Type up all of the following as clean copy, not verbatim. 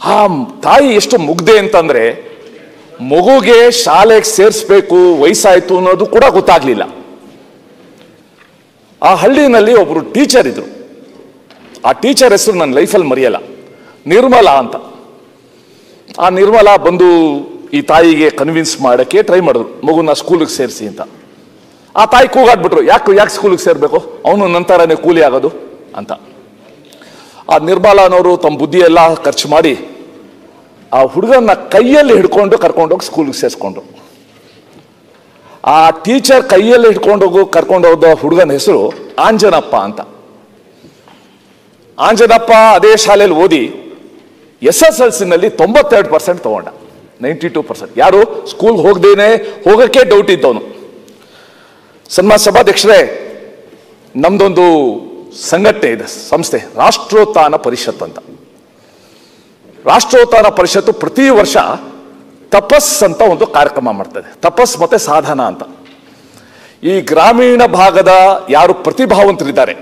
ಆ ತಾಯಿ ಎಷ್ಟು ಮುಗ್ದೆ ಅಂತಂದ್ರೆ ಮಗುಗೆ ಶಾಲೆಗೆ ಸೇರಿಸ್ಬೇಕು ವಯಸ್ಸಾಯ್ತು ಅನ್ನೋದು ಕೂಡ ಗೊತ್ತಾಗ್ಲಿಲ್ಲ. ಆ ಹಳ್ಳಿನಲ್ಲಿ ಒಬ್ರು ಟೀಚರ್ ಇದ್ರು. ಆ ಟೀಚರ್ ಹೆಸರು ನನ್ನ ಲೈಫಲ್ಲಿ ಮರೆಯಲ್ಲ, ನಿರ್ಮಲಾ ಅಂತ. ಆ ನಿರ್ಮಲಾ ಬಂದು ಈ ತಾಯಿಗೆ ಕನ್ವಿನ್ಸ್ ಮಾಡೋಕ್ಕೆ ಟ್ರೈ ಮಾಡಿದ್ರು, ಮಗುನ ಸ್ಕೂಲಿಗೆ ಸೇರಿಸಿ ಅಂತ. ಆ ತಾಯಿ ಕೂಗಾಡ್ಬಿಟ್ರು, ಯಾಕೆ ಸ್ಕೂಲಿಗೆ ಸೇರಬೇಕು, ಅವನು ನಂತರನೇ ಕೂಲಿ ಆಗೋದು ಅಂತ. ಆ ನಿರ್ಮಲಾನವರು ತಮ್ಮ ಬುದ್ಧಿ ಎಲ್ಲ ಖರ್ಚು ಮಾಡಿ ಆ ಹುಡುಗನ ಕೈಯಲ್ಲಿ ಹಿಡ್ಕೊಂಡು ಕರ್ಕೊಂಡೋಗಿ ಸ್ಕೂಲಿಗೆ ಸೇರಿಸ್ಕೊಂಡ್ರು. ಆ ಟೀಚರ್ ಕೈಯಲ್ಲಿ ಕರ್ಕೊಂಡೋದ ಹುಡುಗನ ಹೆಸರು ಆಂಜನಪ್ಪ ಅಂತ. ಆಂಜನಪ್ಪ ಅದೇ ಶಾಲೆಯಲ್ಲಿ ಓದಿ SSLCನಲ್ಲಿ 92% ತಗೊಂಡ, 92%. ಯಾರು ಸ್ಕೂಲ್ ಹೋಗಕ್ಕೆ ಡೌಟ್ ಇದ್ದವನು. ಸನ್ಮಾನ್ಯ ಸಭಾಧ್ಯಕ್ಷರೇ, ನಮ್ದೊಂದು ಸಂಘಟನೆ ಇದೆ, ಸಂಸ್ಥೆ, ರಾಷ್ಟ್ರೋತ್ಥಾನ ಪರಿಷತ್ ಅಂತ. ರಾಷ್ಟ್ರೋತ್ಥಾನ ಪರಿಷತ್ತು ಪ್ರತಿ ವರ್ಷ ತಪಸ್ ಅಂತ ಒಂದು ಕಾರ್ಯಕ್ರಮ ಮಾಡ್ತದೆ, ತಪಸ್ ಮತ್ತೆ ಸಾಧನ ಅಂತ. ಈ ಗ್ರಾಮೀಣ ಭಾಗದ ಯಾರು ಪ್ರತಿಭಾವಂತರಿದ್ದಾರೆ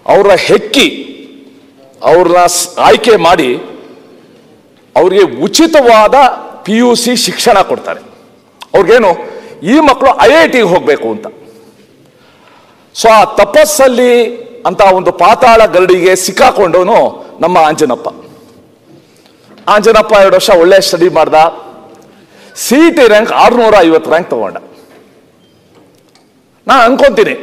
ಅವರ ಹೆಕ್ಕಿ ಅವ್ರನ್ನ ಆಯ್ಕೆ ಮಾಡಿ ಅವ್ರಿಗೆ ಉಚಿತವಾದ PUC ಶಿಕ್ಷಣ ಕೊಡ್ತಾರೆ. ಅವ್ರಿಗೇನು, ಈ ಮಕ್ಕಳು IITಗೆ ಹೋಗ್ಬೇಕು ಅಂತ. ಸೊ ಆ ತಪಸ್ಸಲ್ಲಿ ಅಂತ ಒಂದು ಪಾತಾಳ ಗರಡಿಗೆ ಸಿಕ್ಕಾಕೊಂಡವನು ನಮ್ಮ ಆಂಜನಪ್ಪ. 2 ವರ್ಷ ಒಳ್ಳೆ ಸ್ಟಡಿ ಮಾಡ್ದ, CET ರ್ಯಾಂಕ್ 650 ರ್ಯಾಂಕ್ ತಗೊಂಡ. ನಾನು ಅನ್ಕೊಂತೀನಿ,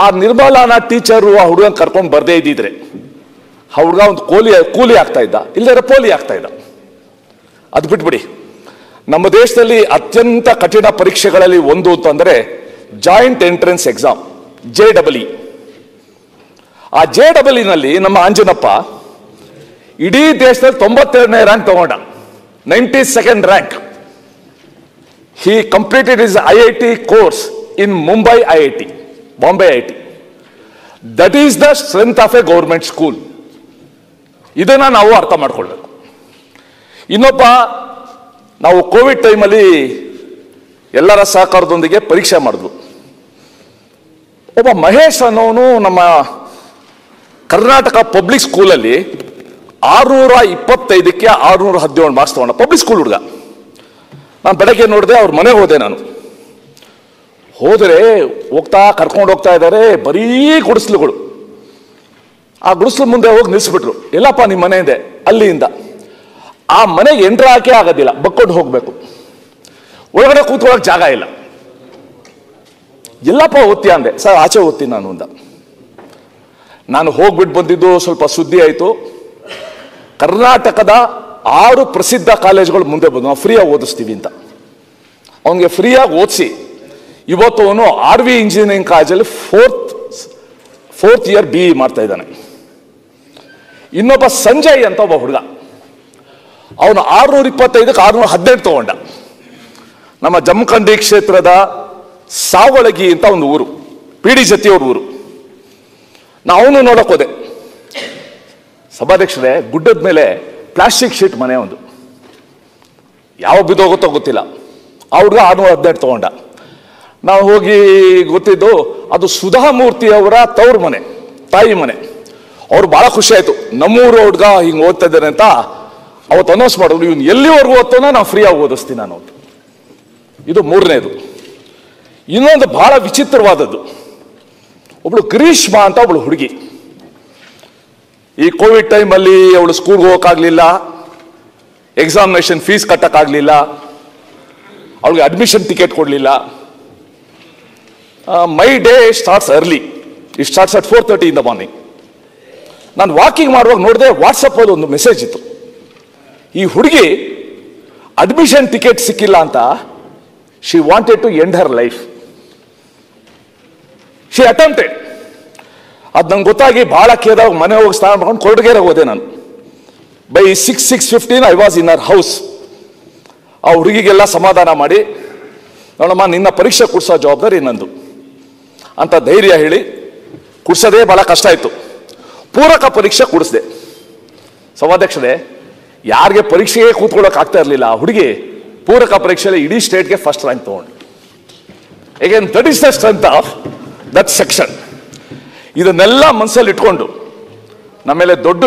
ಆ ನಿರ್ಮಲಾನ ಟೀಚರು ಆ ಹುಡುಗನ ಕರ್ಕೊಂಡು ಬರ್ದೇ ಇದ್ದಿದ್ರೆ ಆ ಹುಡುಗ ಒಂದು ಕೂಲಿ ಆಗ್ತಾ ಇದ್ದ, ಇಲ್ಲದ್ರೆ ಪೋಲಿ ಆಗ್ತಾ ಇದ್ದ. ಅದು ಬಿಟ್ಬಿಡಿ, ನಮ್ಮ ದೇಶದಲ್ಲಿ ಅತ್ಯಂತ ಕಠಿಣ ಪರೀಕ್ಷೆಗಳಲ್ಲಿ ಒಂದು ಅಂತಂದ್ರೆ ಜಾಯಿಂಟ್ ಎಂಟ್ರೆನ್ಸ್ ಎಕ್ಸಾಮ್, JEE. ಆ JEE ನಲ್ಲಿ ನಮ್ಮ ಆಂಜನಪ್ಪ ಇಡೀ ದೇಶದಲ್ಲಿ 92ನೇ ರ್ಯಾಂಕ್ ತಗೊಂಡ, 92nd rank. He completed his IIT course in Mumbai IIT, Bombay IIT. That is the strength of A government school. ಇದನ್ನ ನಾವು ಅರ್ಥ ಮಾಡ್ಕೊಳ್ಬೇಕು. ಇನ್ನೊಬ್ಬ, ನಾವು ಕೋವಿಡ್ ಟೈಮಲ್ಲಿ ಎಲ್ಲರ ಸಹಕಾರದೊಂದಿಗೆ ಪರೀಕ್ಷೆ ಮಾಡಿದ್ವು. ಒಬ್ಬ ಮಹೇಶ್ ಅನ್ನೋನು ನಮ್ಮ ಕರ್ನಾಟಕ ಪಬ್ಲಿಕ್ ಸ್ಕೂಲಲ್ಲಿ 625ಕ್ಕೆ 617 ಮಾರ್ಕ್ಸ್ ತಗೊಂಡ, ಪಬ್ಲಿಕ್ ಸ್ಕೂಲ್ ಹುಡುಗ. ನಾನು ಬೆಳಗ್ಗೆ ನೋಡಿದೆ, ಅವ್ರ ಮನೆಗೆ ಹೋದೆ. ನಾನು ಹೋದರೆ ಕರ್ಕೊಂಡು ಹೋಗ್ತಾ ಇದ್ದಾರೆ, ಬರೀ ಗುಡಿಸ್ಲುಗಳು. ಆ ಗುಡಿಸ್ಲು ಮುಂದೆ ಹೋಗಿ ನಿಲ್ಲಿಸ್ಬಿಟ್ರು. ಎಲ್ಲಪ್ಪ ನಿಮ್ಮ ಮನೆ ಇದೆ? ಅಲ್ಲಿಂದ. ಆ ಮನೆಗೆ ಎಂಟ್ರ್ ಹಾಕೇ ಆಗೋದಿಲ್ಲ, ಬಕ್ಕೊಂಡು ಹೋಗ್ಬೇಕು. ಒಳಗಡೆ ಕೂತ್ಕೊಳ್ಳೋಕೆ ಜಾಗ ಇಲ್ಲ. ಎಲ್ಲಪ್ಪ ಓದ್ತೀಯ ಅಂದೆ. ಸರ್ ಆಚೆ ಓದ್ತೀನಿ ನಾನು ಅಂದ. ನಾನು ಹೋಗ್ಬಿಟ್ಟು ಬಂದಿದ್ದು ಸ್ವಲ್ಪ ಸುದ್ದಿ ಆಯಿತು. ಕರ್ನಾಟಕದ 6 ಪ್ರಸಿದ್ಧ ಕಾಲೇಜುಗಳು ಮುಂದೆ ಬಂದು ನಾವು ಫ್ರೀಯಾಗಿ ಓದಿಸ್ತೀವಿ ಅಂತ. ಅವನಿಗೆ ಫ್ರೀಯಾಗಿ ಓದಿಸಿ ಇವತ್ತು ಅವನು RV ಇಂಜಿನಿಯರಿಂಗ್ ಕಾಲೇಜಲ್ಲಿ ಫೋರ್ತ್ ಇಯರ್ BE ಮಾಡ್ತಾ ಇದ್ದಾನೆ. ಇನ್ನೊಬ್ಬ ಸಂಜಯ್ ಅಂತ ಒಬ್ಬ ಹುಡುಗ, ಅವನು 625ಕ್ಕೆ 618 ತಗೊಂಡ. ನಮ್ಮ ಜಮಖಂಡಿ ಕ್ಷೇತ್ರದ ಸಾವಳಗಿ ಅಂತ ಒಂದು ಊರು, PD ಜತಿಯವ್ರ ಊರು. ಅವನು ನೋಡಕ್ ಹೋದೆ. ಸಭಾಧ್ಯಕ್ಷರೇ, ಗುಡ್ಡದ ಮೇಲೆ ಪ್ಲಾಸ್ಟಿಕ್ ಶೀಟ್ ಮನೆ ಒಂದು, ಯಾವ ಬಿದ್ದೋಗುತ್ತೋ ಗೊತ್ತಿಲ್ಲ. ಆ ಹುಡುಗ 618 ತಗೊಂಡ. ನಾವು ಹೋಗಿ ಗೊತ್ತಿದ್ದು ಅದು ಸುಧಾಮೂರ್ತಿ ಅವರ ತವ್ರ ಮನೆ, ತಾಯಿ ಮನೆ. ಅವ್ರು ಬಹಳ ಖುಷಿ ಆಯ್ತು, ನಮ್ಮೂರು ಹುಡುಗ ಹಿಂಗೆ ಓದ್ತಾ ಇದ್ದಾನೆ ಅಂತ. ಅವತ್ತು ಅನೌನ್ಸ್ ಮಾಡಿದ್ರು, ಇವನು ಎಲ್ಲಿವರೆಗೂ ಓದ್ತಾನೋ ನಾವು ಫ್ರೀಯಾಗಿ ಓದಿಸ್ತೀನಿ ನಾನು ಅಂತ. ಇದು 3ನೇದು. ಇನ್ನೊಂದು ಬಹಳ ವಿಚಿತ್ರವಾದದ್ದು, ಒಬ್ಳು ಗ್ರೀಷ್ಮಾ ಅಂತ ಒಬ್ಳು ಹುಡುಗಿ. ಈ ಕೋವಿಡ್ ಟೈಮಲ್ಲಿ ಅವಳು ಸ್ಕೂಲ್ಗೆ ಹೋಗೋಕ್ಕಾಗಲಿಲ್ಲ, ಎಕ್ಸಾಮಿನೇಷನ್ ಫೀಸ್ ಕಟ್ಟಕ್ಕಾಗಲಿಲ್ಲ, ಅವಳಿಗೆ ಅಡ್ಮಿಷನ್ ಟಿಕೆಟ್ ಕೊಡಲಿಲ್ಲ. My day starts early, it starts at 4:30 in the morning. ನಾನು ವಾಕಿಂಗ್ ಮಾಡುವಾಗ ನೋಡಿದೆ, ವಾಟ್ಸಪ್ಪಲ್ಲಿ ಒಂದು ಮೆಸೇಜ್ ಇತ್ತು. ಈ ಹುಡುಗಿ ಅಡ್ಮಿಷನ್ ಟಿಕೆಟ್ ಸಿಕ್ಕಿಲ್ಲ ಅಂತ, she wanted to end her life. She attempted. ಅದು ನಂಗೆ ಗೊತ್ತಾಗಿ ಭಾಳ ಕೇಳಿದಾಗ ಮನೆ ಹೋಗಿ ಸ್ನಾನ ಮಾಡ್ಕೊಂಡು ಕೊರಟಗೆರೆಗೆ ಹೋದೆ ನಾನು. By 6:15 I was in her house. ಆ ಹುಡುಗಿಗೆಲ್ಲ ಸಮಾಧಾನ ಮಾಡಿ, ನೋಡಮ್ಮ ನಿನ್ನ ಪರೀಕ್ಷೆ ಕೊಡಿಸೋ ಜವಾಬ್ದಾರಿ ನಂದು ಅಂತ ಧೈರ್ಯ ಹೇಳಿ ಕೊಡಿಸೋದೇ ಭಾಳ ಕಷ್ಟ ಆಯಿತು. ಪೂರಕ ಪರೀಕ್ಷೆ ಕೊಡಿಸಿದೆ. ಸಭಾಧ್ಯಕ್ಷರೇ, ಯಾರಿಗೆ ಪರೀಕ್ಷೆಗೆ ಕೂತ್ಕೊಳ್ಳೋಕೆ ಆಗ್ತಾ ಇರಲಿಲ್ಲ, ಆ ಹುಡುಗಿ ಪೂರಕ ಪರೀಕ್ಷೆಯಲ್ಲಿ ಇಡೀ ಸ್ಟೇಟ್ಗೆ ಫಸ್ಟ್ ರ್ಯಾಂಕ್ ತಗೊಂಡು. Again that is the strength of that section. ಇದನ್ನೆಲ್ಲ ಮನಸ್ಸಲ್ಲಿ ಇಟ್ಕೊಂಡು ನಮ್ಮೇಲೆ ದೊಡ್ಡ